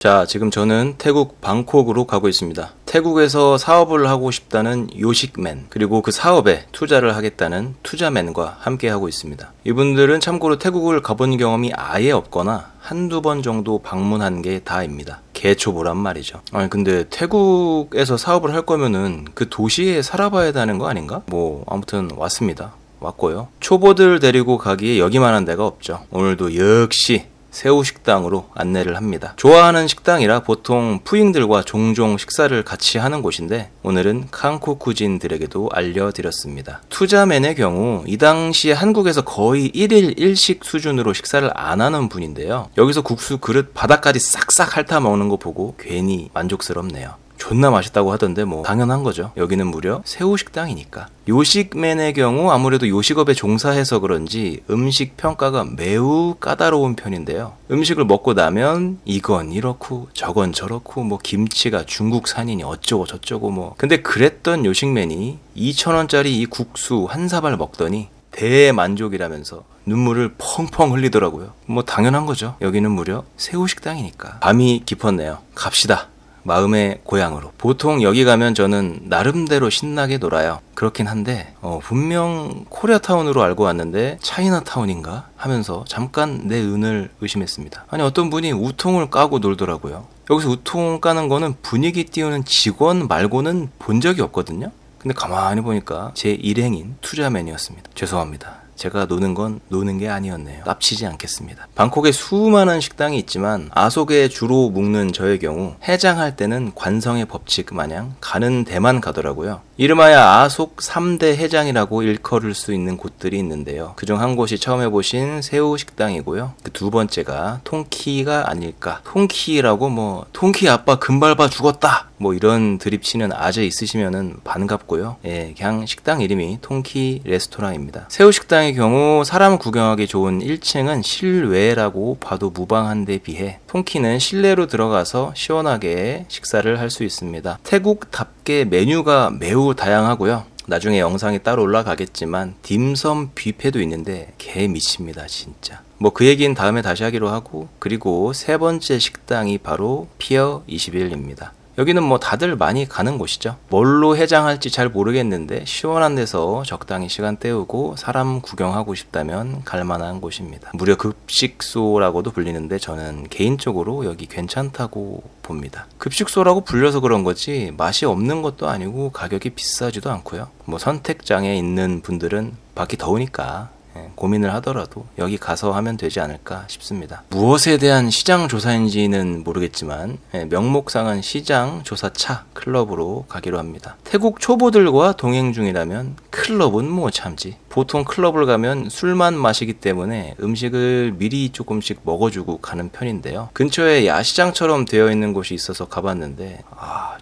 자, 지금 저는 태국 방콕으로 가고 있습니다. 태국에서 사업을 하고 싶다는 요식맨, 그리고 그 사업에 투자를 하겠다는 투자맨과 함께 하고 있습니다. 이분들은 참고로 태국을 가본 경험이 아예 없거나 한두 번 정도 방문한 게 다입니다. 개초보란 말이죠. 아니 근데 태국에서 사업을 할 거면은 그 도시에 살아봐야 되는 거 아닌가? 뭐 아무튼 왔습니다. 왔고요. 초보들 데리고 가기에 여기만한 데가 없죠. 오늘도 역시 새우식당으로 안내를 합니다. 좋아하는 식당이라 보통 푸잉들과 종종 식사를 같이 하는 곳인데 오늘은 칸코쿠진들에게도 알려드렸습니다. 투자맨의 경우 이 당시에 한국에서 거의 1일 1식 수준으로 식사를 안 하는 분인데요. 여기서 국수 그릇 바닥까지 싹싹 핥아 먹는 거 보고 괜히 만족스럽네요. 존나 맛있다고 하던데 뭐 당연한 거죠. 여기는 무려 새우식당이니까. 요식맨의 경우 아무래도 요식업에 종사해서 그런지 음식 평가가 매우 까다로운 편인데요. 음식을 먹고 나면 이건 이렇고 저건 저렇고 뭐 김치가 중국산이니 어쩌고 저쩌고 뭐. 근데 그랬던 요식맨이 2,000원짜리 이 국수 한 사발 먹더니 대만족이라면서 눈물을 펑펑 흘리더라고요. 뭐 당연한 거죠. 여기는 무려 새우식당이니까. 밤이 깊었네요. 갑시다. 마음의 고향으로. 보통 여기 가면 저는 나름대로 신나게 놀아요. 그렇긴 한데 분명 코리아타운으로 알고 왔는데 차이나타운인가 하면서 잠깐 내 은을 의심했습니다. 아니 어떤 분이 우통을 까고 놀더라고요. 여기서 우통 까는 거는 분위기 띄우는 직원 말고는 본 적이 없거든요. 근데 가만히 보니까 제 일행인 투자맨이었습니다. 죄송합니다. 제가 노는 건 노는 게 아니었네요. 납치지 않겠습니다. 방콕에 수많은 식당이 있지만 아속에 주로 묵는 저의 경우 해장할 때는 관성의 법칙 마냥 가는 데만 가더라고요. 이름하여 아속 3대 해장이라고 일컬을 수 있는 곳들이 있는데요. 그중 한 곳이 처음 해보신 새우식당이고요. 그 두 번째가 통키가 아닐까. 통키라고 뭐 통키 아빠 금발바 죽었다 뭐 이런 드립치는 아재 있으시면은 반갑고요. 예, 그냥 식당 이름이 통키 레스토랑입니다. 새우식당의 경우 사람 구경하기 좋은 1층은 실외라고 봐도 무방한 데 비해 통키는 실내로 들어가서 시원하게 식사를 할 수 있습니다. 태국답게 메뉴가 매우 다양하고요. 나중에 영상이 따로 올라가겠지만 딤섬 뷔페도 있는데 개 미칩니다 진짜. 뭐 그 얘기는 다음에 다시 하기로 하고, 그리고 세 번째 식당이 바로 피어 21입니다. 여기는 뭐 다들 많이 가는 곳이죠. 뭘로 해장할지 잘 모르겠는데 시원한 데서 적당히 시간 때우고 사람 구경하고 싶다면 갈만한 곳입니다. 무려 급식소라고도 불리는데 저는 개인적으로 여기 괜찮다고 봅니다. 급식소라고 불려서 그런 거지 맛이 없는 것도 아니고 가격이 비싸지도 않고요. 뭐 선택장에 있는 분들은 밖이 더우니까 고민을 하더라도 여기 가서 하면 되지 않을까 싶습니다. 무엇에 대한 시장 조사인지는 모르겠지만 명목상은 시장 조사차 클럽으로 가기로 합니다. 태국 초보들과 동행 중이라면 클럽은 뭐 참지. 보통 클럽을 가면 술만 마시기 때문에 음식을 미리 조금씩 먹어주고 가는 편인데요. 근처에 야시장처럼 되어 있는 곳이 있어서 가봤는데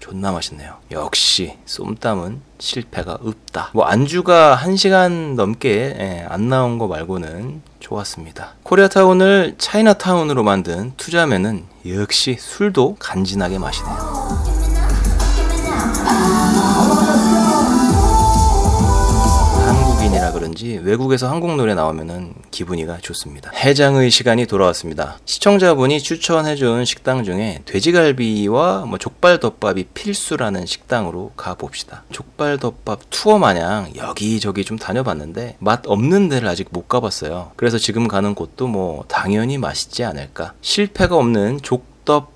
존나 맛있네요. 역시 쏨땀은 실패가 없다. 뭐 안주가 1시간 넘게 안 나온 거 말고는 좋았습니다. 코리아타운을 차이나타운으로 만든 투자맨은 역시 술도 간지나게 마시네요. 한국인이라 그런지 외국에서 한국 노래 나오면은 기분이가 좋습니다. 해장의 시간이 돌아왔습니다. 시청자분이 추천해준 식당 중에 돼지갈비와 뭐 족발덮밥이 필수라는 식당으로 가봅시다. 족발덮밥 투어 마냥 여기저기 좀 다녀봤는데 맛 없는 데를 아직 못 가봤어요. 그래서 지금 가는 곳도 뭐 당연히 맛있지 않을까. 실패가 없는 족떡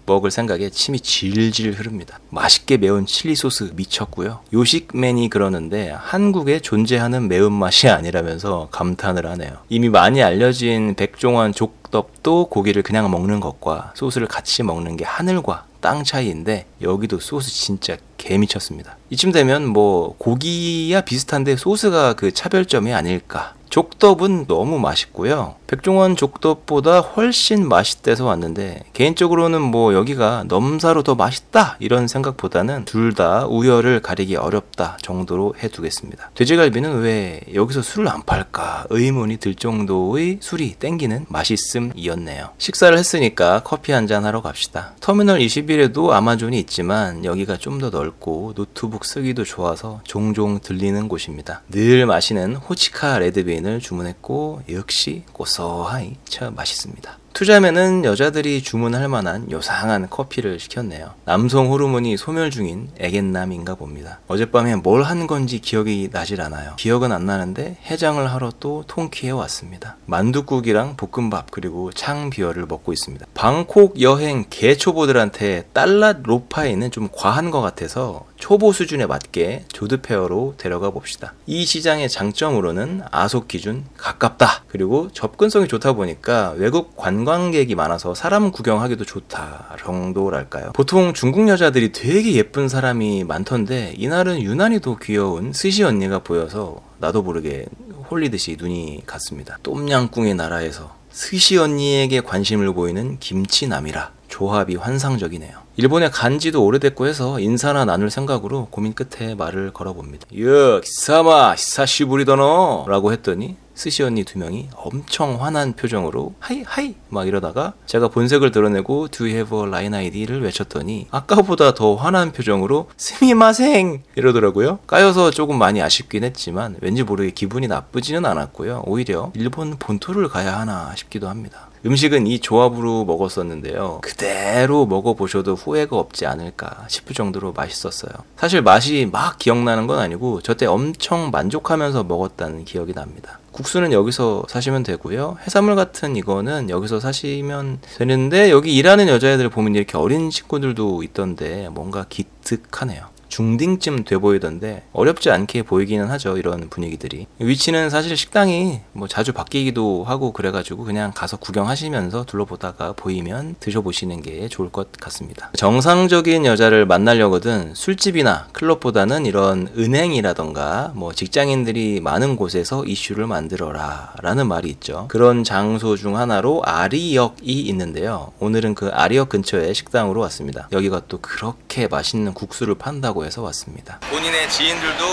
먹을 생각에 침이 질질 흐릅니다. 맛있게 매운 칠리 소스 미쳤고요. 요식맨이 그러는데 한국에 존재하는 매운맛이 아니라면서 감탄을 하네요. 이미 많이 알려진 백종원 족떡도 고기를 그냥 먹는 것과 소스를 같이 먹는 게 하늘과 땅 차이인데 여기도 소스 진짜 개미쳤습니다. 이쯤 되면 뭐 고기야 비슷한데 소스가 그 차별점이 아닐까. 족덮은 너무 맛있고요. 백종원 족덮보다 훨씬 맛있대서 왔는데 개인적으로는 뭐 여기가 넘사로 더 맛있다 이런 생각보다는 둘 다 우열을 가리기 어렵다 정도로 해두겠습니다. 돼지갈비는 왜 여기서 술을 안 팔까 의문이 들 정도의 술이 땡기는 맛있음이었네요. 식사를 했으니까 커피 한잔 하러 갑시다. 터미널 21에도 아마존이 있지만 여기가 좀 더 넓고 노트북 쓰기도 좋아서 종종 들리는 곳입니다. 늘 마시는 호치카 레드빈을 주문했고 역시 고소하니 참 맛있습니다. 투자맨은 여자들이 주문할 만한 요상한 커피를 시켰네요. 남성 호르몬이 소멸 중인 애견남인가 봅니다. 어젯밤에 뭘 한 건지 기억이 나질 않아요. 기억은 안 나는데 해장을 하러 또 통키에 왔습니다. 만둣국이랑 볶음밥 그리고 창비어를 먹고 있습니다. 방콕 여행 개초보들한테 달랏 로파이는 좀 과한 것 같아서 초보 수준에 맞게 조드페어로 데려가 봅시다. 이 시장의 장점으로는 아속 기준 가깝다. 그리고 접근성이 좋다 보니까 외국 관광객이 많아서 사람 구경하기도 좋다 정도랄까요. 보통 중국 여자들이 되게 예쁜 사람이 많던데 이날은 유난히도 귀여운 스시 언니가 보여서 나도 모르게 홀리듯이 눈이 갔습니다. 똠양꿍의 나라에서 스시 언니에게 관심을 보이는 김치남이라 조합이 환상적이네요. 일본에 간 지도 오래됐고 해서 인사나 나눌 생각으로 고민 끝에 말을 걸어봅니다. 여, 기사마, 히사시부리더노 라고 했더니 스시 언니 2명이 엄청 화난 표정으로 하이 하이 막 이러다가 제가 본색을 드러내고 Do you have a line ID를 외쳤더니 아까보다 더 화난 표정으로 스미마생 이러더라고요. 까여서 조금 많이 아쉽긴 했지만 왠지 모르게 기분이 나쁘지는 않았고요. 오히려 일본 본토를 가야 하나 싶기도 합니다. 음식은 이 조합으로 먹었었는데요. 그대로 먹어보셔도 후회가 없지 않을까 싶을 정도로 맛있었어요. 사실 맛이 막 기억나는 건 아니고 저때 엄청 만족하면서 먹었다는 기억이 납니다. 국수는 여기서 사시면 되고요. 해산물 같은 이거는 여기서 사시면 되는데 여기 일하는 여자애들 보면 이렇게 어린 친구들도 있던데 뭔가 기특하네요. 중딩쯤 돼 보이던데 어렵지 않게 보이기는 하죠. 이런 분위기들이. 위치는 사실 식당이 뭐 자주 바뀌기도 하고 그래가지고 그냥 가서 구경하시면서 둘러보다가 보이면 드셔보시는 게 좋을 것 같습니다. 정상적인 여자를 만나려거든 술집이나 클럽보다는 이런 은행이라던가 뭐 직장인들이 많은 곳에서 이슈를 만들어라 라는 말이 있죠. 그런 장소 중 하나로 아리역이 있는데요. 오늘은 그 아리역 근처에 식당으로 왔습니다. 여기가 또 그렇게 맛있는 국수를 판다고 해서 왔습니다. 본인의 지인들도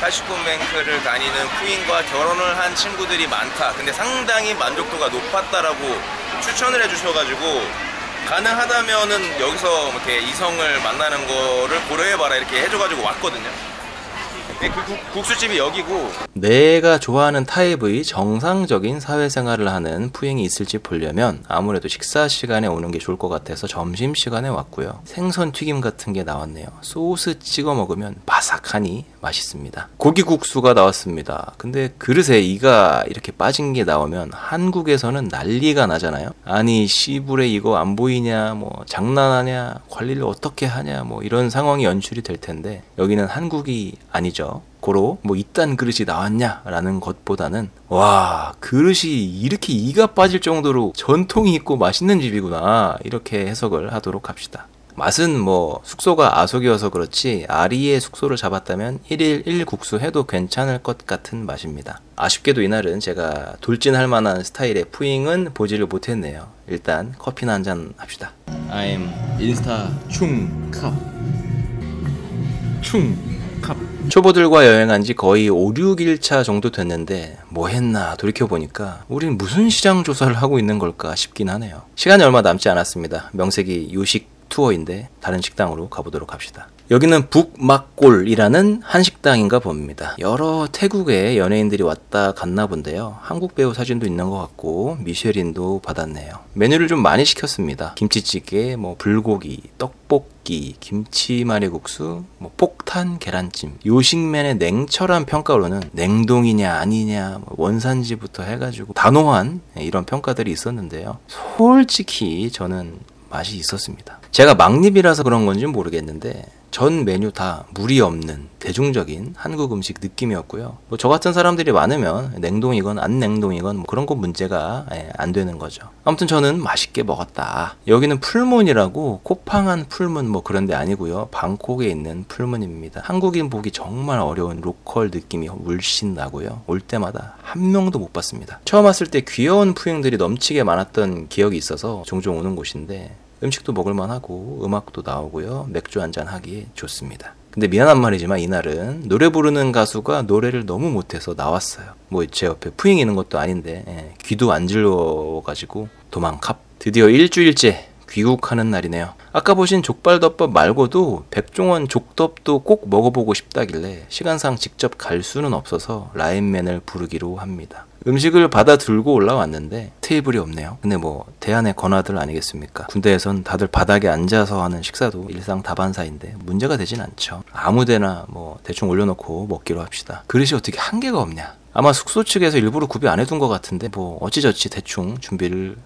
카시콘뱅크를 다니는 후인과 결혼을 한 친구들이 많다. 근데 상당히 만족도가 높았다라고 추천을 해주셔가지고 가능하다면은 여기서 이렇게 이성을 만나는 거를 고려해봐라 이렇게 해줘가지고 왔거든요. 그 국수집이 여기고 내가 좋아하는 타입의 정상적인 사회생활을 하는 푸잉이 있을지 보려면 아무래도 식사 시간에 오는 게 좋을 것 같아서 점심시간에 왔고요. 생선 튀김 같은 게 나왔네요. 소스 찍어 먹으면 바삭하니 맛있습니다. 고기국수가 나왔습니다. 근데 그릇에 이가 이렇게 빠진 게 나오면 한국에서는 난리가 나잖아요. 아니 시불에 이거 안 보이냐, 뭐 장난하냐, 관리를 어떻게 하냐, 뭐 이런 상황이 연출이 될 텐데 여기는 한국이 아니죠. 고로 뭐 이딴 그릇이 나왔냐라는 것보다는 와 그릇이 이렇게 이가 빠질 정도로 전통이 있고 맛있는 집이구나 이렇게 해석을 하도록 합시다. 맛은 뭐 숙소가 아속이어서 그렇지 아리의 숙소를 잡았다면 1일 1국수 해도 괜찮을 것 같은 맛입니다. 아쉽게도 이날은 제가 돌진할 만한 스타일의 푸잉은 보지를 못했네요. 일단 커피나 한잔 합시다. I'm 인스타 충캅 초보들과 여행한 지 거의 5, 6일차 정도 됐는데 뭐 했나 돌이켜보니까 우린 무슨 시장 조사를 하고 있는 걸까 싶긴 하네요. 시간이 얼마 남지 않았습니다. 명색이 요식 투어인데 다른 식당으로 가보도록 합시다. 여기는 북막골이라는 한식당인가 봅니다. 여러 태국의 연예인들이 왔다 갔나 본데요. 한국 배우 사진도 있는 것 같고 미쉐린도 받았네요. 메뉴를 좀 많이 시켰습니다. 김치찌개, 뭐 불고기, 떡볶이, 김치말이국수, 뭐 폭탄 계란찜. 요식맨의 냉철한 평가로는 냉동이냐 아니냐 뭐 원산지부터 해가지고 단호한 이런 평가들이 있었는데요. 솔직히 저는 맛이 있었습니다. 제가 막립이라서 그런 건지 모르겠는데 전 메뉴 다 무리 없는 대중적인 한국 음식 느낌이었고요. 뭐 저 같은 사람들이 많으면 냉동이건 안 냉동이건 뭐 그런 거 문제가 안 되는 거죠. 아무튼 저는 맛있게 먹었다. 여기는 풀문이라고 코팡한 풀문 뭐 그런 데 아니고요. 방콕에 있는 풀문입니다. 한국인 보기 정말 어려운 로컬 느낌이 물씬 나고요. 올 때마다 한 명도 못 봤습니다. 처음 왔을 때 귀여운 푸잉들이 넘치게 많았던 기억이 있어서 종종 오는 곳인데 음식도 먹을만하고 음악도 나오고요. 맥주 한잔 하기에 좋습니다. 근데 미안한 말이지만 이날은 노래 부르는 가수가 노래를 너무 못해서 나왔어요. 뭐 제 옆에 푸잉 있는 것도 아닌데 귀도 안 질러가지고 도망캅. 드디어 일주일째 귀국하는 날이네요. 아까 보신 족발덮밥 말고도 백종원 족덮도 꼭 먹어보고 싶다길래 시간상 직접 갈 수는 없어서 라인맨을 부르기로 합니다. 음식을 받아 들고 올라왔는데 테이블이 없네요. 근데 뭐 대안의 권하들 아니겠습니까? 군대에선 다들 바닥에 앉아서 하는 식사도 일상 다반사인데 문제가 되진 않죠. 아무데나 뭐 대충 올려놓고 먹기로 합시다. 그릇이 어떻게 한 개가 없냐? 아마 숙소 측에서 일부러 구비 안 해둔 것 같은데 뭐 어찌저찌 대충 준비를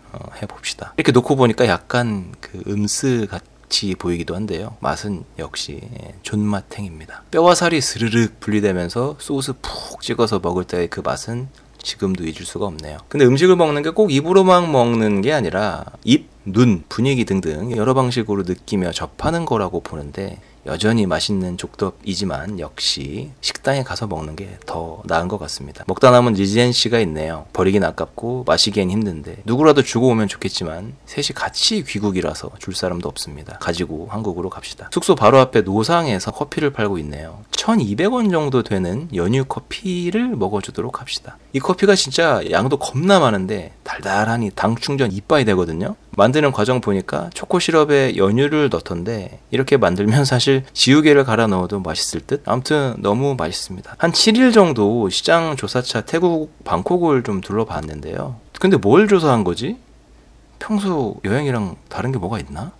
해봅시다. 이렇게 놓고 보니까 약간 그 음스 같이 보이기도 한데요. 맛은 역시 존맛탱입니다. 뼈와 살이 스르륵 분리되면서 소스 푹 찍어서 먹을 때의 그 맛은 지금도 잊을 수가 없네요. 근데 음식을 먹는 게 꼭 입으로만 먹는 게 아니라 입, 눈, 분위기 등등 여러 방식으로 느끼며 접하는 거라고 보는데 여전히 맛있는 족덮이지만 역시 식당에 가서 먹는 게 더 나은 것 같습니다. 먹다 남은 리젠시가 있네요. 버리긴 아깝고 마시기엔 힘든데 누구라도 주고 오면 좋겠지만 셋이 같이 귀국이라서 줄 사람도 없습니다. 가지고 한국으로 갑시다. 숙소 바로 앞에 노상에서 커피를 팔고 있네요. 1200원 정도 되는 연유 커피를 먹어주도록 합시다. 이 커피가 진짜 양도 겁나 많은데 달달하니 당 충전 이빠이 되거든요. 만드는 과정 보니까 초코 시럽에 연유를 넣던데 이렇게 만들면 사실 지우개를 갈아 넣어도 맛있을 듯? 아무튼 너무 맛있습니다. 한 7일 정도 시장 조사차 태국 방콕을 좀 둘러봤는데요. 근데 뭘 조사한 거지? 평소 여행이랑 다른 게 뭐가 있나?